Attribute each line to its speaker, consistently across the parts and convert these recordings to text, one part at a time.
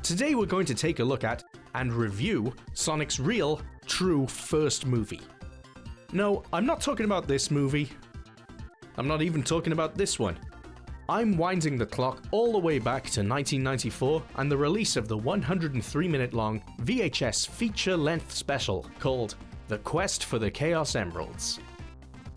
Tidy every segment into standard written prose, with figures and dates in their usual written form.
Speaker 1: Today we're going to take a look at and review Sonic's real, true first movie. No, I'm not talking about this movie. I'm not even talking about this one. I'm winding the clock all the way back to 1994 and the release of the 103-minute long VHS feature-length special called The Quest for the Chaos Emeralds.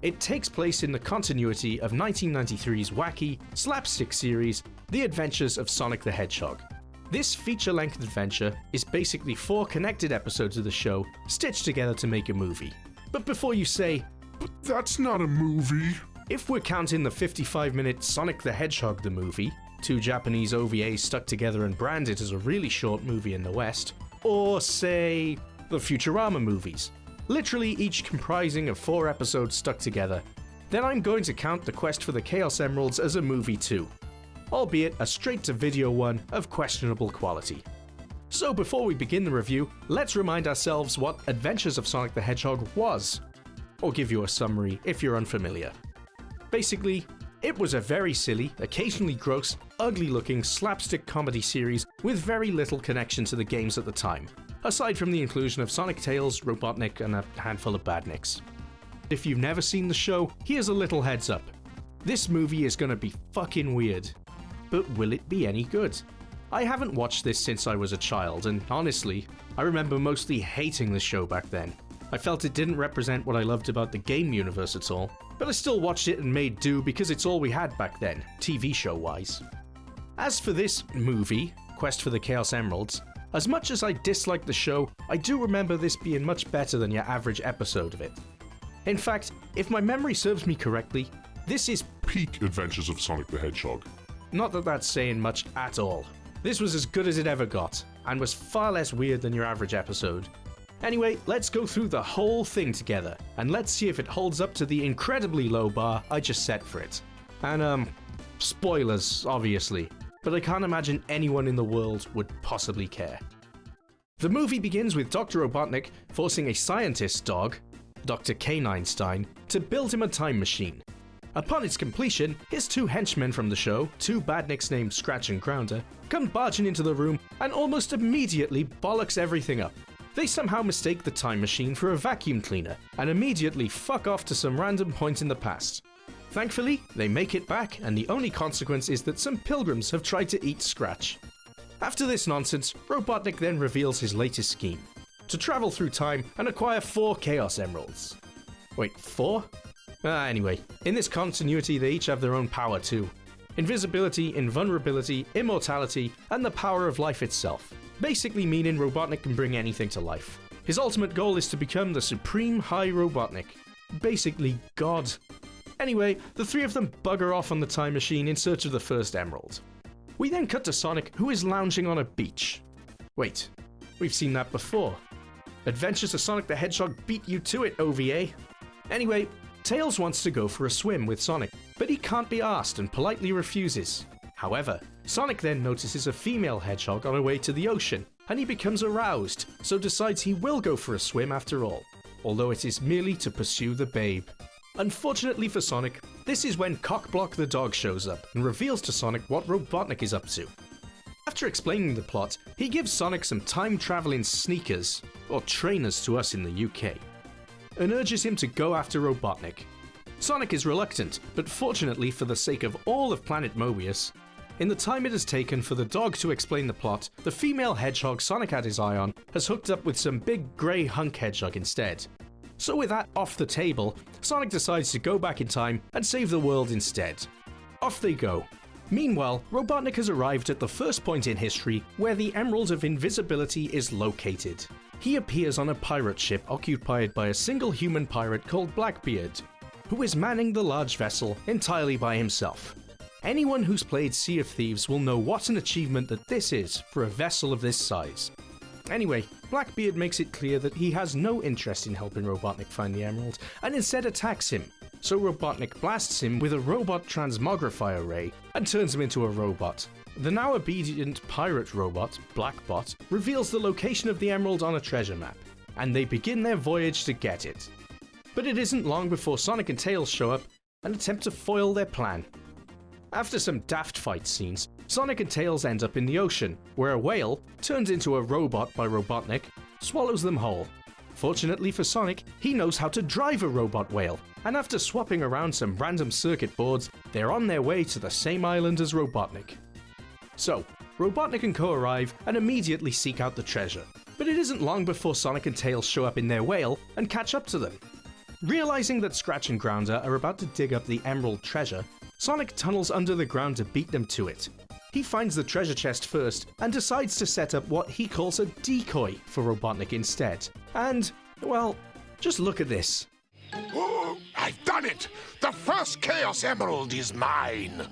Speaker 1: It takes place in the continuity of 1993's wacky, slapstick series, The Adventures of Sonic the Hedgehog. This feature-length adventure is basically 4 connected episodes of the show stitched together to make a movie. But before you say,
Speaker 2: "But that's not a movie,"
Speaker 1: if we're counting the 55-minute Sonic the Hedgehog the movie, 2 Japanese OVAs stuck together and branded as a really short movie in the West, or say, the Futurama movies, literally each comprising of 4 episodes stuck together, then I'm going to count The Quest for the Chaos Emeralds as a movie too, albeit a straight-to-video one of questionable quality. So before we begin the review, let's remind ourselves what Adventures of Sonic the Hedgehog was, or give you a summary if you're unfamiliar. Basically, it was a very silly, occasionally gross, ugly-looking slapstick comedy series with very little connection to the games at the time, aside from the inclusion of Sonic, Tails, Robotnik, and a handful of badniks. If you've never seen the show, here's a little heads up. This movie is gonna be fucking weird. But will it be any good? I haven't watched this since I was a child, and honestly, I remember mostly hating the show back then. I felt it didn't represent what I loved about the game universe at all, but I still watched it and made do because it's all we had back then, TV show-wise. As for this movie, Quest for the Chaos Emeralds, as much as I dislike the show, I do remember this being much better than your average episode of it. In fact, if my memory serves me correctly, this is
Speaker 2: peak Adventures of Sonic the Hedgehog.
Speaker 1: Not that that's saying much at all. This was as good as it ever got, and was far less weird than your average episode. Anyway, let's go through the whole thing together, and let's see if it holds up to the incredibly low bar I just set for it. And spoilers, obviously, but I can't imagine anyone in the world would possibly care. The movie begins with Dr. Robotnik forcing a scientist dog, Dr. K-Einstein, to build him a time machine. Upon its completion, his 2 henchmen from the show, 2 badniks named Scratch and Grounder, come barging into the room and almost immediately bollocks everything up. They somehow mistake the time machine for a vacuum cleaner and immediately fuck off to some random point in the past. Thankfully, they make it back, and the only consequence is that some pilgrims have tried to eat Scratch. After this nonsense, Robotnik then reveals his latest scheme: to travel through time and acquire 4 Chaos Emeralds. Wait, 4? Anyway, in this continuity they each have their own power too. Invisibility, Invulnerability, Immortality, and the power of life itself. Basically meaning Robotnik can bring anything to life. His ultimate goal is to become the Supreme High Robotnik. Basically God. Anyway, the 3 of them bugger off on the time machine in search of the first emerald. We then cut to Sonic, who is lounging on a beach. Wait, we've seen that before. Adventures of Sonic the Hedgehog beat you to it, OVA. Anyway, Tails wants to go for a swim with Sonic, but he can't be arsed and politely refuses. However, Sonic then notices a female hedgehog on her way to the ocean, and he becomes aroused, so decides he will go for a swim after all, although it is merely to pursue the babe. Unfortunately for Sonic, this is when Cockblock the dog shows up and reveals to Sonic what Robotnik is up to. After explaining the plot, he gives Sonic some time-traveling sneakers, or trainers to us in the UK, and urges him to go after Robotnik. Sonic is reluctant, but fortunately for the sake of all of Planet Mobius, in the time it has taken for the dog to explain the plot, the female hedgehog Sonic had his eye on has hooked up with some big grey hunk hedgehog instead. So with that off the table, Sonic decides to go back in time and save the world instead. Off they go. Meanwhile, Robotnik has arrived at the first point in history where the Emerald of Invisibility is located. He appears on a pirate ship occupied by a single human pirate called Blackbeard, who is manning the large vessel entirely by himself. Anyone who's played Sea of Thieves will know what an achievement that this is for a vessel of this size. Anyway, Blackbeard makes it clear that he has no interest in helping Robotnik find the emerald, and instead attacks him. So Robotnik blasts him with a robot transmogrifier ray and turns him into a robot. The now obedient pirate robot, Blackbot, reveals the location of the emerald on a treasure map, and they begin their voyage to get it. But it isn't long before Sonic and Tails show up and attempt to foil their plan. After some daft fight scenes, Sonic and Tails end up in the ocean, where a whale, turned into a robot by Robotnik, swallows them whole. Fortunately for Sonic, he knows how to drive a robot whale, and after swapping around some random circuit boards, they're on their way to the same island as Robotnik. So, Robotnik and co arrive and immediately seek out the treasure, but it isn't long before Sonic and Tails show up in their whale and catch up to them. Realizing that Scratch and Grounder are about to dig up the Emerald treasure, Sonic tunnels under the ground to beat them to it. He finds the treasure chest first and decides to set up what he calls a decoy for Robotnik instead. And, well, just look at this.
Speaker 3: Oh, I've done it! The first Chaos Emerald is mine!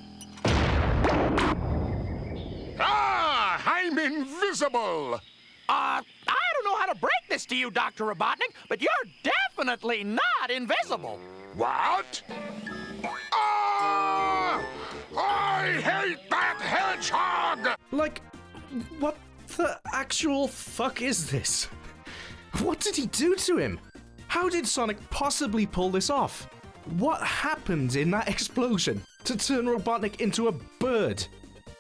Speaker 3: Ah! I'm invisible!
Speaker 4: I don't know how to break this to you, Dr. Robotnik, but you're definitely not invisible.
Speaker 3: What? Ah! I hate that hedgehog!
Speaker 1: Like, what the actual fuck is this? What did he do to him? How did Sonic possibly pull this off? What happened in that explosion to turn Robotnik into a bird?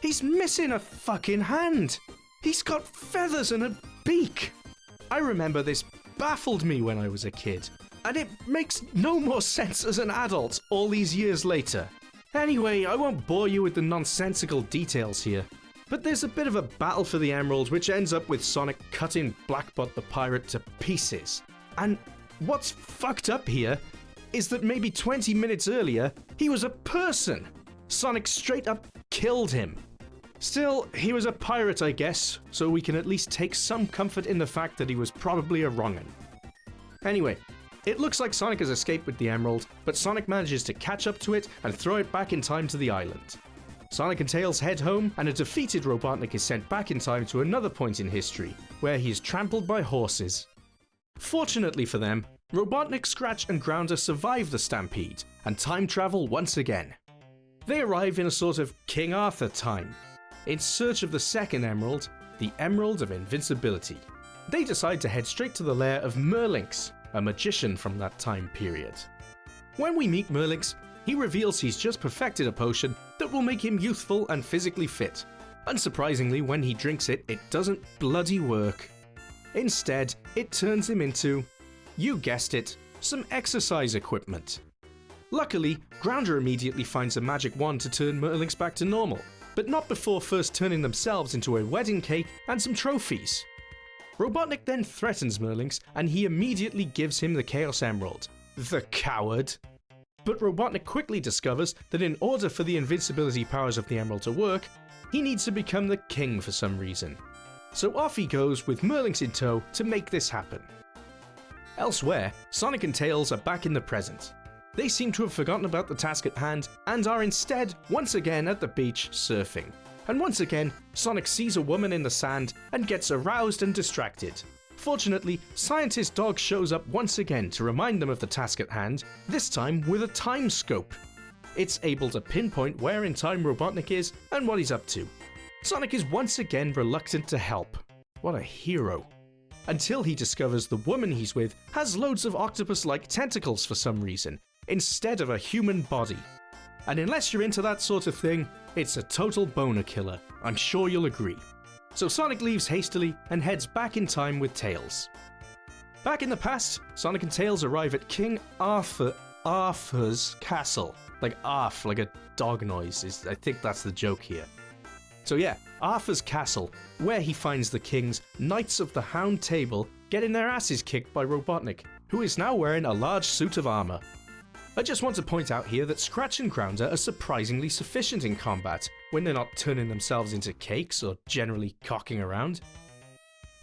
Speaker 1: He's missing a fucking hand. He's got feathers and a beak. I remember this baffled me when I was a kid, and it makes no more sense as an adult all these years later. Anyway, I won't bore you with the nonsensical details here, but there's a bit of a battle for the Emerald which ends up with Sonic cutting Blackbot the pirate to pieces. And what's fucked up here is that maybe 20 minutes earlier, he was a person. Sonic straight up killed him. Still, he was a pirate, I guess, so we can at least take some comfort in the fact that he was probably a wrong'un. Anyway, it looks like Sonic has escaped with the Emerald, but Sonic manages to catch up to it and throw it back in time to the island. Sonic and Tails head home, and a defeated Robotnik is sent back in time to another point in history, where he is trampled by horses. Fortunately for them, Robotnik, Scratch and Grounder survive the stampede, and time travel once again. They arrive in a sort of King Arthur time, in search of the second emerald, the Emerald of Invincibility. They decide to head straight to the lair of Merlinx, a magician from that time period. When we meet Merlinx, he reveals he's just perfected a potion that will make him youthful and physically fit. Unsurprisingly, when he drinks it, it doesn't bloody work. Instead, it turns him into, you guessed it, some exercise equipment. Luckily, Grounder immediately finds a magic wand to turn Merlinx back to normal, but not before first turning themselves into a wedding cake and some trophies. Robotnik then threatens Merlinx, and he immediately gives him the Chaos Emerald. The coward! But Robotnik quickly discovers that in order for the invincibility powers of the Emerald to work, he needs to become the king for some reason. So off he goes with Merlinx in tow to make this happen. Elsewhere, Sonic and Tails are back in the present. They seem to have forgotten about the task at hand and are instead once again at the beach surfing. And once again, Sonic sees a woman in the sand and gets aroused and distracted. Fortunately, Scientist Dog shows up once again to remind them of the task at hand, this time with a time scope. It's able to pinpoint where in time Robotnik is and what he's up to. Sonic is once again reluctant to help. What a hero. Until he discovers the woman he's with has loads of octopus-like tentacles for some reason, instead of a human body. And unless you're into that sort of thing, it's a total boner killer, I'm sure you'll agree. So Sonic leaves hastily and heads back in time with Tails. Back in the past, Sonic and Tails arrive at King Arthur's castle. Like Arf, like a dog noise, I think that's the joke here. So yeah, Arthur's castle, where he finds the king's Knights of the Round Table getting their asses kicked by Robotnik, who is now wearing a large suit of armor. I just want to point out here that Scratch and Grounder are surprisingly sufficient in combat when they're not turning themselves into cakes or generally cocking around.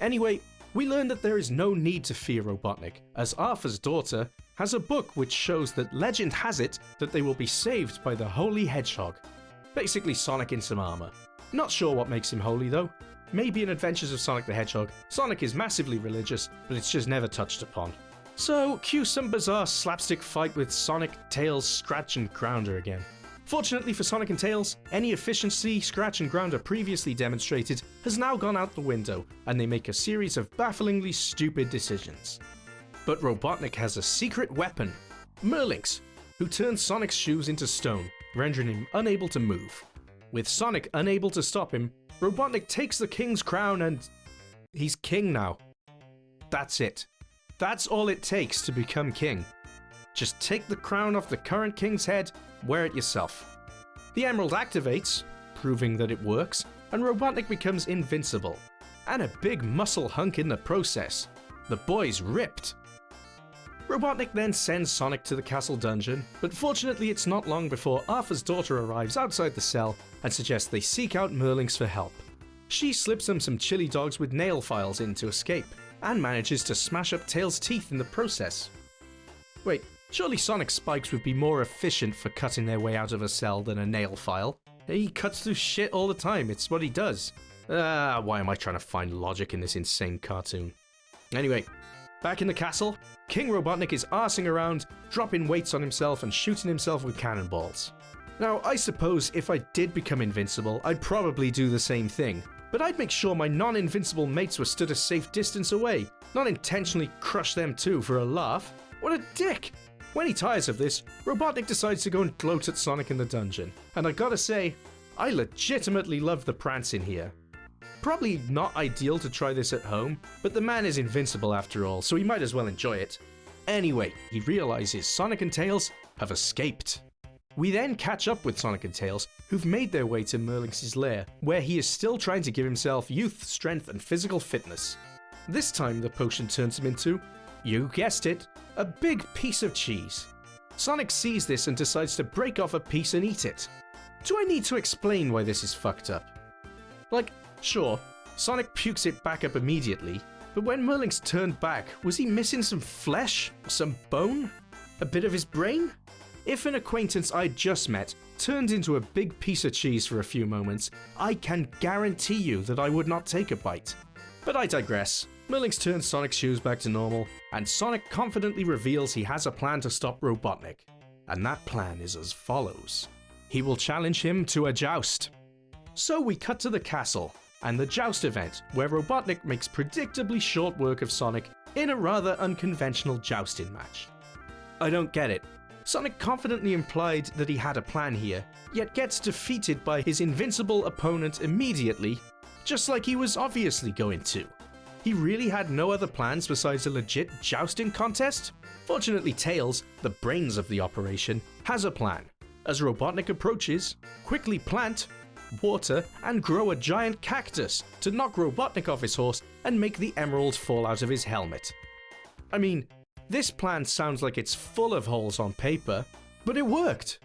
Speaker 1: Anyway, we learn that there is no need to fear Robotnik, as Arthur's daughter has a book which shows that legend has it that they will be saved by the Holy Hedgehog. Basically Sonic in some armor. Not sure what makes him holy though. Maybe in Adventures of Sonic the Hedgehog, Sonic is massively religious, but it's just never touched upon. So, cue some bizarre slapstick fight with Sonic, Tails, Scratch and Grounder again. Fortunately for Sonic and Tails, any efficiency Scratch and Grounder previously demonstrated has now gone out the window, and they make a series of bafflingly stupid decisions. But Robotnik has a secret weapon, Merlinx, who turns Sonic's shoes into stone, rendering him unable to move. With Sonic unable to stop him, Robotnik takes the king's crown and he's king now. That's it. That's all it takes to become king. Just take the crown off the current king's head, wear it yourself. The emerald activates, proving that it works, and Robotnik becomes invincible. And a big muscle hunk in the process. The boy's ripped. Robotnik then sends Sonic to the castle dungeon, but fortunately it's not long before Arthur's daughter arrives outside the cell and suggests they seek out Merlings for help. She slips them some chili dogs with nail files in to escape, and manages to smash up Tails' teeth in the process. Wait, surely Sonic's spikes would be more efficient for cutting their way out of a cell than a nail file? He cuts through shit all the time, it's what he does. Why am I trying to find logic in this insane cartoon? Anyway, back in the castle, King Robotnik is arsing around, dropping weights on himself and shooting himself with cannonballs. Now, I suppose if I did become invincible, I'd probably do the same thing, but I'd make sure my non-invincible mates were stood a safe distance away, not intentionally crush them too for a laugh. What a dick! When he tires of this, Robotnik decides to go and gloat at Sonic in the dungeon, and I gotta say, I legitimately love the prance in here. Probably not ideal to try this at home, but the man is invincible after all, so he might as well enjoy it. Anyway, he realizes Sonic and Tails have escaped. We then catch up with Sonic and Tails, who've made their way to Merlings' lair, where he is still trying to give himself youth, strength, and physical fitness. This time the potion turns him into, you guessed it, a big piece of cheese. Sonic sees this and decides to break off a piece and eat it. Do I need to explain why this is fucked up? Like, sure, Sonic pukes it back up immediately, but when Merlings turned back, was he missing some flesh? Some bone? A bit of his brain? If an acquaintance I'd just met turned into a big piece of cheese for a few moments, I can guarantee you that I would not take a bite. But I digress. Merlings turns Sonic's shoes back to normal, and Sonic confidently reveals he has a plan to stop Robotnik. And that plan is as follows. He will challenge him to a joust. So we cut to the castle, and the joust event, where Robotnik makes predictably short work of Sonic in a rather unconventional jousting match. I don't get it. Sonic confidently implied that he had a plan here, yet gets defeated by his invincible opponent immediately, just like he was obviously going to. He really had no other plans besides a legit jousting contest? Fortunately, Tails, the brains of the operation, has a plan. As Robotnik approaches, quickly plant, water, and grow a giant cactus to knock Robotnik off his horse and make the emerald fall out of his helmet. I mean, this plan sounds like it's full of holes on paper, but it worked.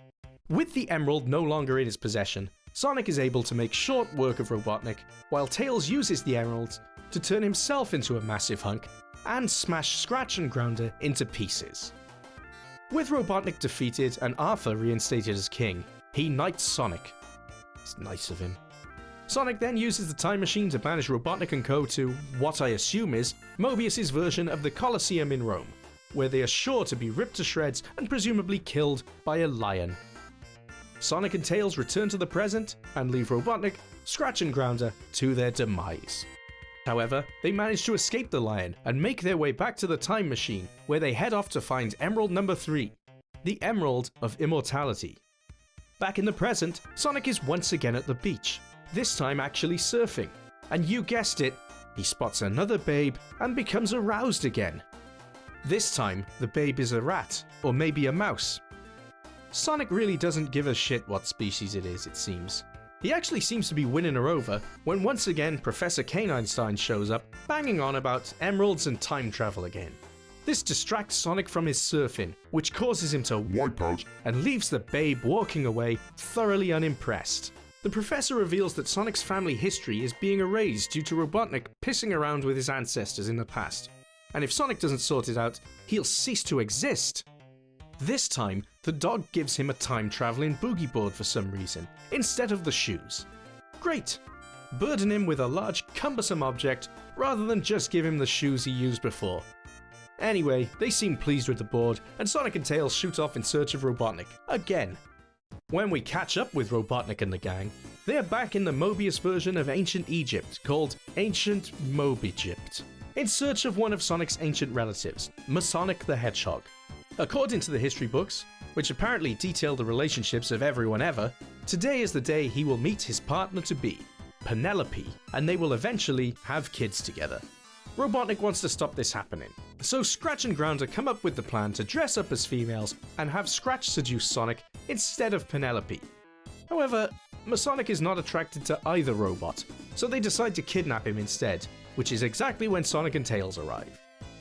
Speaker 1: With the emerald no longer in his possession, Sonic is able to make short work of Robotnik, while Tails uses the emeralds to turn himself into a massive hunk and smash Scratch and Grounder into pieces. With Robotnik defeated and Arthur reinstated as king, he knights Sonic. It's nice of him. Sonic then uses the time machine to banish Robotnik and co to what I assume is Mobius's version of the Colosseum in Rome, where they are sure to be ripped to shreds and presumably killed by a lion. Sonic and Tails return to the present and leave Robotnik, Scratch and Grounder to their demise. However, they manage to escape the lion and make their way back to the time machine, where they head off to find Emerald number 3, the Emerald of Immortality. Back in the present, Sonic is once again at the beach, this time actually surfing, and you guessed it, he spots another babe and becomes aroused again. This time, the babe is a rat, or maybe a mouse. Sonic really doesn't give a shit what species it is, it seems. He actually seems to be winning her over when once again Professor Einstein shows up, banging on about emeralds and time travel again. This distracts Sonic from his surfing, which causes him to wipe out and leaves the babe walking away, thoroughly unimpressed. The professor reveals that Sonic's family history is being erased due to Robotnik pissing around with his ancestors in the past, and if Sonic doesn't sort it out, he'll cease to exist. This time, the dog gives him a time-traveling boogie board for some reason, instead of the shoes. Great! Burden him with a large, cumbersome object, rather than just give him the shoes he used before. Anyway, they seem pleased with the board, and Sonic and Tails shoot off in search of Robotnik, again. When we catch up with Robotnik and the gang, they are back in the Mobius version of ancient Egypt, called Ancient Mobigypt, in search of one of Sonic's ancient relatives, Sonic the Hedgehog. According to the history books, which apparently detail the relationships of everyone ever, Today is the day he will meet his partner-to-be, Penelope, and they will eventually have kids together. Robotnik wants to stop this happening, so Scratch and Grounder come up with the plan to dress up as females and have Scratch seduce Sonic instead of Penelope. However, Sonic is not attracted to either robot, so they decide to kidnap him instead, which is exactly when Sonic and Tails arrive.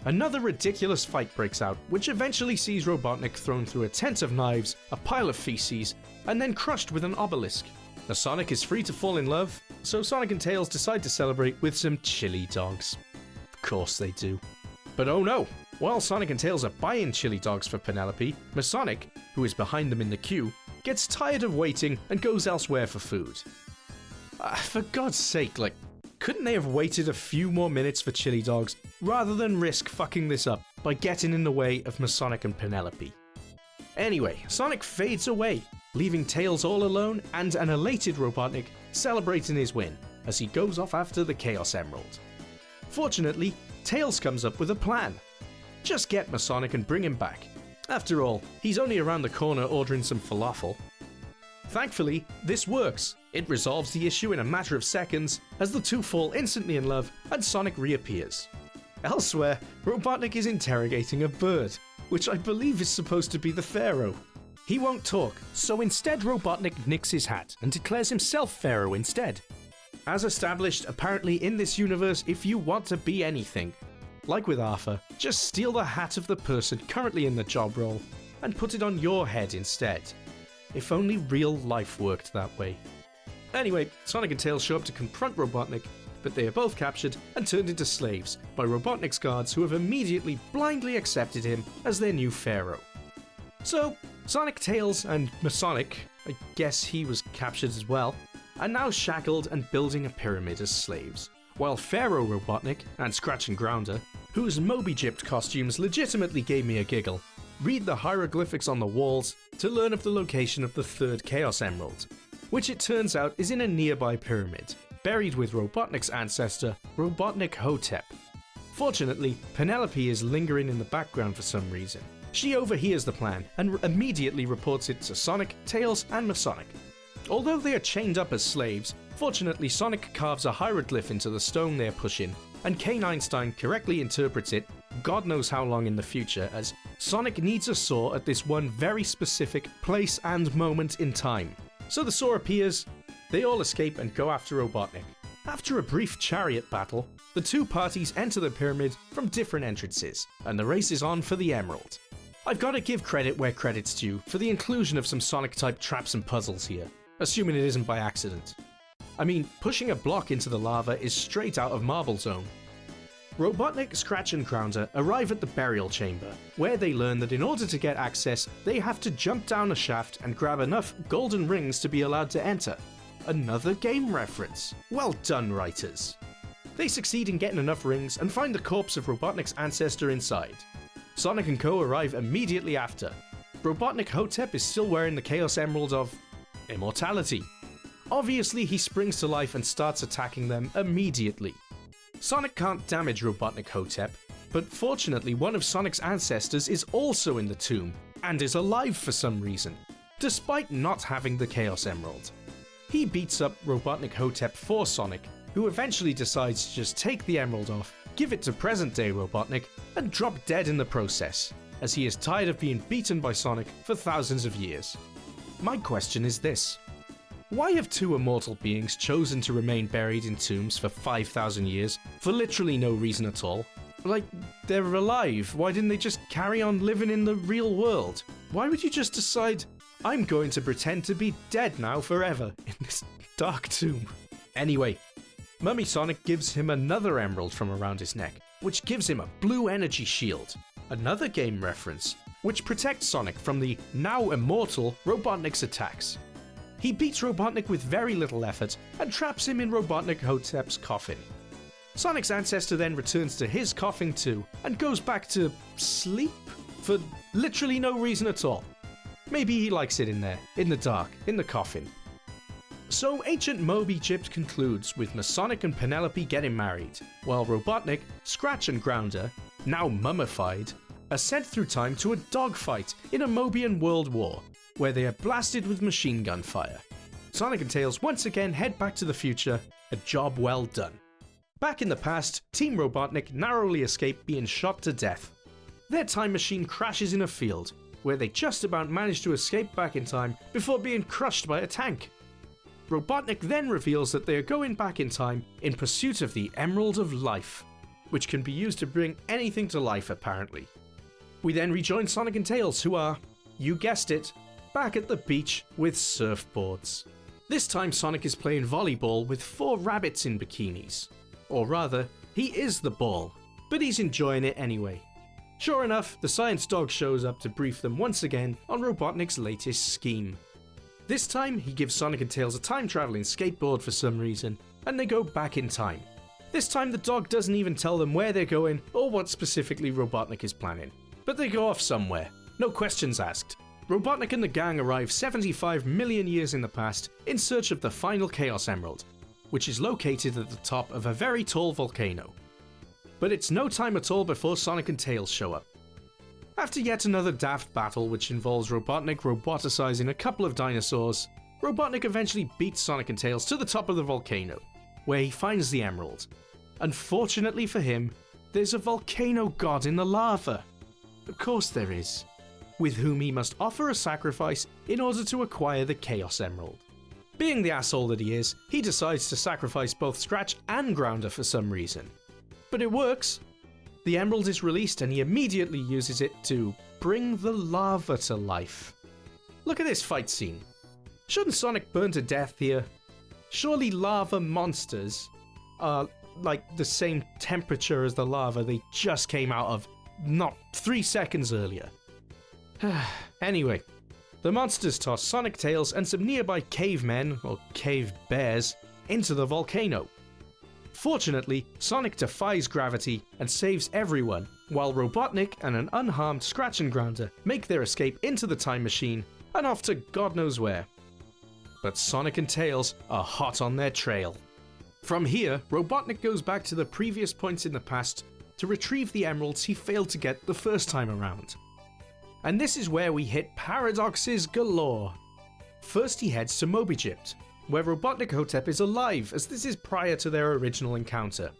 Speaker 1: Another ridiculous fight breaks out, which eventually sees Robotnik thrown through a tent of knives, a pile of feces, and then crushed with an obelisk. Now Sonic is free to fall in love, so Sonic and Tails decide to celebrate with some chili dogs. Of course they do. But oh no! While Sonic and Tails are buying chili dogs for Penelope, Sonic, who is behind them in the queue, gets tired of waiting and goes elsewhere for food. For God's sake, couldn't they have waited a few more minutes for chili dogs rather than risk fucking this up by getting in the way of Sonic and Penelope? Anyway, Sonic fades away, leaving Tails all alone and an elated Robotnik celebrating his win as he goes off after the Chaos Emerald. Fortunately, Tails comes up with a plan. Just get Sonic and bring him back. After all, he's only around the corner ordering some falafel. Thankfully, this works. It resolves the issue in a matter of seconds as the two fall instantly in love and Sonic reappears. Elsewhere, Robotnik is interrogating a bird, which I believe is supposed to be the Pharaoh. He won't talk, so instead Robotnik nicks his hat and declares himself Pharaoh instead. As established, apparently in this universe, if you want to be anything, like with Arthur, just steal the hat of the person currently in the job role and put it on your head instead. If only real life worked that way. Anyway, Sonic and Tails show up to confront Robotnik, but they are both captured and turned into slaves by Robotnik's guards, who have immediately blindly accepted him as their new pharaoh. So, Sonic, Tails, and Sonic, I guess he was captured as well, are now shackled and building a pyramid as slaves, while Pharaoh Robotnik and Scratch and Grounder, whose Moby-Gypped costumes legitimately gave me a giggle, read the hieroglyphics on the walls to learn of the location of the third Chaos Emerald, which it turns out is in a nearby pyramid, buried with Robotnik's ancestor, Robotnik Hotep. Fortunately, Penelope is lingering in the background for some reason. She overhears the plan and immediately reports it to Sonic, Tails, and Sonic. Although they are chained up as slaves, fortunately Sonic carves a hieroglyph into the stone they are pushing, and Kane Einstein correctly interprets it God knows how long in the future, as Sonic needs a saw at this one very specific place and moment in time. So the saw appears, they all escape and go after Robotnik. After a brief chariot battle, the two parties enter the pyramid from different entrances, and the race is on for the Emerald. I've got to give credit where credit's due for the inclusion of some Sonic-type traps and puzzles here, assuming it isn't by accident. I mean, pushing a block into the lava is straight out of Marble Zone. Robotnik, Scratch and Grounder arrive at the burial chamber, where they learn that in order to get access, they have to jump down a shaft and grab enough golden rings to be allowed to enter. Another game reference. Well done, writers. They succeed in getting enough rings and find the corpse of Robotnik's ancestor inside. Sonic and Co arrive immediately after. Robotnik Hotep is still wearing the Chaos Emerald of Immortality. Obviously, he springs to life and starts attacking them immediately. Sonic can't damage Robotnik Hotep, but fortunately one of Sonic's ancestors is also in the tomb, and is alive for some reason, despite not having the Chaos Emerald. He beats up Robotnik Hotep for Sonic, who eventually decides to just take the emerald off, give it to present-day Robotnik, and drop dead in the process, as he is tired of being beaten by Sonic for thousands of years. My question is this: why have two immortal beings chosen to remain buried in tombs for 5,000 years for literally no reason at all? Like, they're alive, why didn't they just carry on living in the real world? Why would you just decide, I'm going to pretend to be dead now forever in this dark tomb? Anyway, Mummy Sonic gives him another emerald from around his neck, which gives him a blue energy shield, another game reference, which protects Sonic from the now immortal Robotnik's attacks. He beats Robotnik with very little effort and traps him in Robotnik Hotep's coffin. Sonic's ancestor then returns to his coffin too and goes back to sleep for literally no reason at all. Maybe he likes it in there, in the dark, in the coffin. So Ancient Moby-Gypped concludes with Sonic and Penelope getting married, while Robotnik, Scratch and Grounder, now mummified, are sent through time to a dogfight in a Mobian world war, where they are blasted with machine gun fire. Sonic and Tails once again head back to the future, a job well done. Back in the past, Team Robotnik narrowly escape being shot to death. Their time machine crashes in a field, where they just about manage to escape back in time before being crushed by a tank. Robotnik then reveals that they are going back in time in pursuit of the Emerald of Life, which can be used to bring anything to life apparently. We then rejoin Sonic and Tails, who are, you guessed it, back at the beach with surfboards. This time Sonic is playing volleyball with 4 rabbits in bikinis. Or rather, he is the ball, but he's enjoying it anyway. Sure enough, the science dog shows up to brief them once again on Robotnik's latest scheme. This time, he gives Sonic and Tails a time-traveling skateboard for some reason, and they go back in time. This time the dog doesn't even tell them where they're going or what specifically Robotnik is planning. But they go off somewhere, no questions asked. Robotnik and the gang arrive 75 million years in the past in search of the final Chaos Emerald, which is located at the top of a very tall volcano. But it's no time at all before Sonic and Tails show up. After yet another daft battle which involves Robotnik roboticizing a couple of dinosaurs, Robotnik eventually beats Sonic and Tails to the top of the volcano, where he finds the emerald. Unfortunately for him, there's a volcano god in the lava. Of course there is, with whom he must offer a sacrifice in order to acquire the Chaos Emerald. Being the asshole that he is, he decides to sacrifice both Scratch and Grounder for some reason. But it works. The emerald is released and he immediately uses it to bring the lava to life. Look at this fight scene. Shouldn't Sonic burn to death here? Surely lava monsters are like the same temperature as the lava they just came out of not 3 seconds earlier. Anyway, the monsters toss Sonic, Tails and some nearby cavemen, or cave bears, into the volcano. Fortunately, Sonic defies gravity and saves everyone, while Robotnik and an unharmed Scratch and Grounder make their escape into the time machine and off to God knows where. But Sonic and Tails are hot on their trail. From here, Robotnik goes back to the previous points in the past to retrieve the emeralds he failed to get the first time around. And this is where we hit paradoxes galore. First he heads to Mobygypt, where Robotnik Hotep is alive, as this is prior to their original encounter.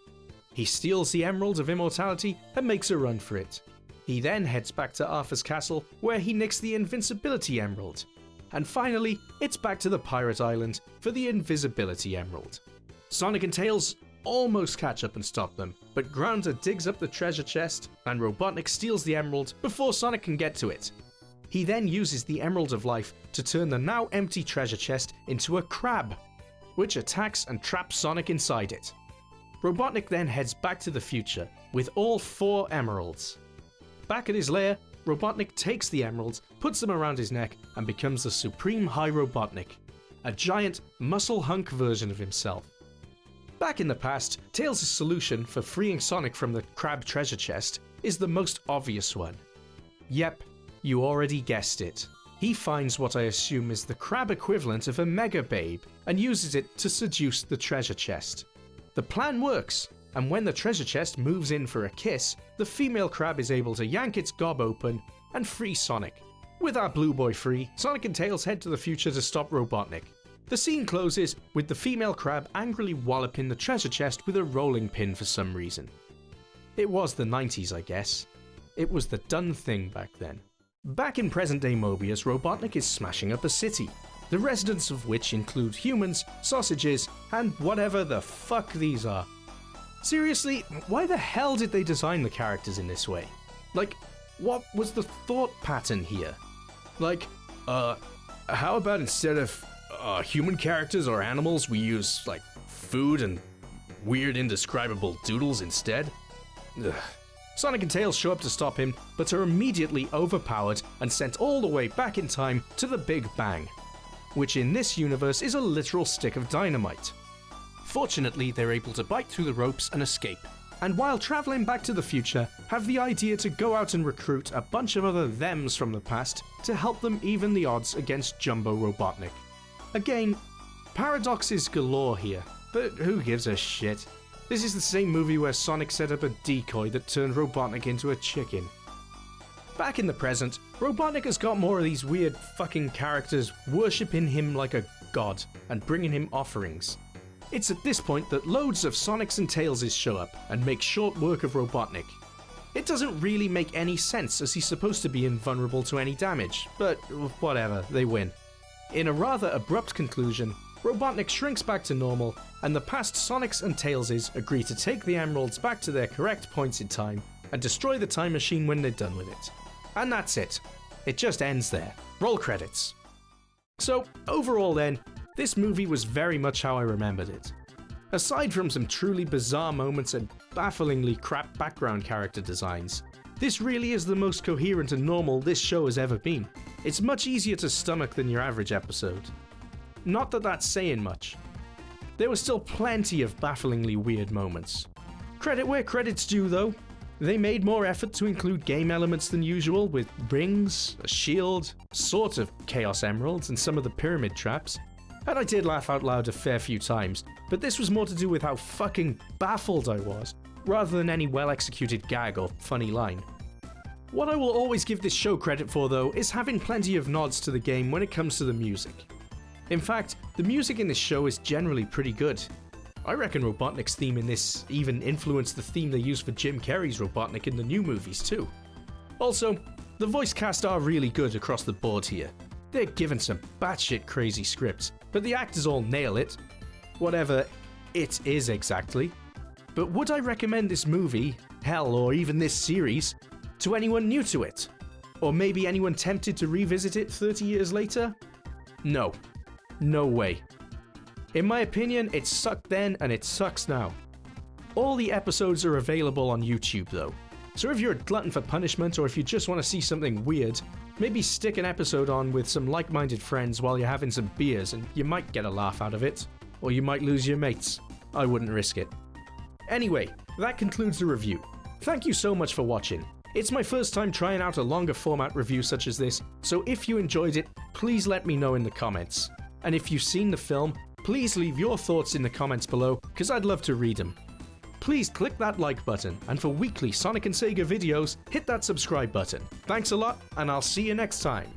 Speaker 1: He steals the Emerald of Immortality and makes a run for it. He then heads back to Arthur's castle, where he nicks the Invincibility Emerald. And finally, it's back to the Pirate Island for the Invisibility Emerald. Sonic and Tails almost catch up and stop them, but Grounder digs up the treasure chest and Robotnik steals the emerald before Sonic can get to it. He then uses the Emerald of Life to turn the now empty treasure chest into a crab, which attacks and traps Sonic inside it. Robotnik then heads back to the future with all 4 emeralds. Back at his lair, Robotnik takes the emeralds, puts them around his neck, and becomes the Supreme High Robotnik, a giant, muscle hunk version of himself. Back in the past, Tails' solution for freeing Sonic from the crab treasure chest is the most obvious one. Yep, you already guessed it. He finds what I assume is the crab equivalent of a Mega Babe and uses it to seduce the treasure chest. The plan works, and when the treasure chest moves in for a kiss, the female crab is able to yank its gob open and free Sonic. With our blue boy free, Sonic and Tails head to the future to stop Robotnik. The scene closes with the female crab angrily walloping the treasure chest with a rolling pin for some reason. It was the 90s, I guess. It was the done thing back then. Back in present-day Mobius, Robotnik is smashing up a city, the residents of which include humans, sausages, and whatever the fuck these are. Seriously, why the hell did they design the characters in this way? Like, what was the thought pattern here? Like, how about instead of human characters or animals, we use, like, food and weird indescribable doodles instead? Ugh. Sonic and Tails show up to stop him, but are immediately overpowered and sent all the way back in time to the Big Bang, which in this universe is a literal stick of dynamite. Fortunately, they're able to bite through the ropes and escape, and while traveling back to the future, have the idea to go out and recruit a bunch of other thems from the past to help them even the odds against Jumbo Robotnik. Again, paradoxes galore here, but who gives a shit? This is the same movie where Sonic set up a decoy that turned Robotnik into a chicken. Back in the present, Robotnik has got more of these weird fucking characters worshipping him like a god and bringing him offerings. It's at this point that loads of Sonics and Tailses show up and make short work of Robotnik. It doesn't really make any sense as he's supposed to be invulnerable to any damage, but whatever, they win. In a rather abrupt conclusion, Robotnik shrinks back to normal, and the past Sonics and Tailses agree to take the emeralds back to their correct points in time and destroy the time machine when they're done with it. And that's it. It just ends there. Roll credits. So, overall then, this movie was very much how I remembered it. Aside from some truly bizarre moments and bafflingly crap background character designs, this really is the most coherent and normal this show has ever been. It's much easier to stomach than your average episode. Not that that's saying much. There were still plenty of bafflingly weird moments. Credit where credit's due though. They made more effort to include game elements than usual, with rings, a shield, sort of Chaos Emeralds, and some of the pyramid traps. And I did laugh out loud a fair few times, but this was more to do with how fucking baffled I was, rather than any well-executed gag or funny line. What I will always give this show credit for though is having plenty of nods to the game when it comes to the music. In fact, the music in this show is generally pretty good. I reckon Robotnik's theme in this even influenced the theme they used for Jim Carrey's Robotnik in the new movies too. Also, the voice cast are really good across the board here. They're given some batshit crazy scripts, but the actors all nail it. Whatever it is exactly. But would I recommend this movie, hell, or even this series, to anyone new to it? Or maybe anyone tempted to revisit it 30 years later? No. No way. In my opinion, it sucked then and it sucks now. All the episodes are available on YouTube though, so if you're a glutton for punishment or if you just want to see something weird, maybe stick an episode on with some like-minded friends while you're having some beers and you might get a laugh out of it, or you might lose your mates. I wouldn't risk it. Anyway, that concludes the review. Thank you so much for watching. It's my first time trying out a longer format review such as this, so if you enjoyed it, please let me know in the comments. And if you've seen the film, please leave your thoughts in the comments below, because I'd love to read them. Please click that like button, and for weekly Sonic and Sega videos, hit that subscribe button. Thanks a lot, and I'll see you next time.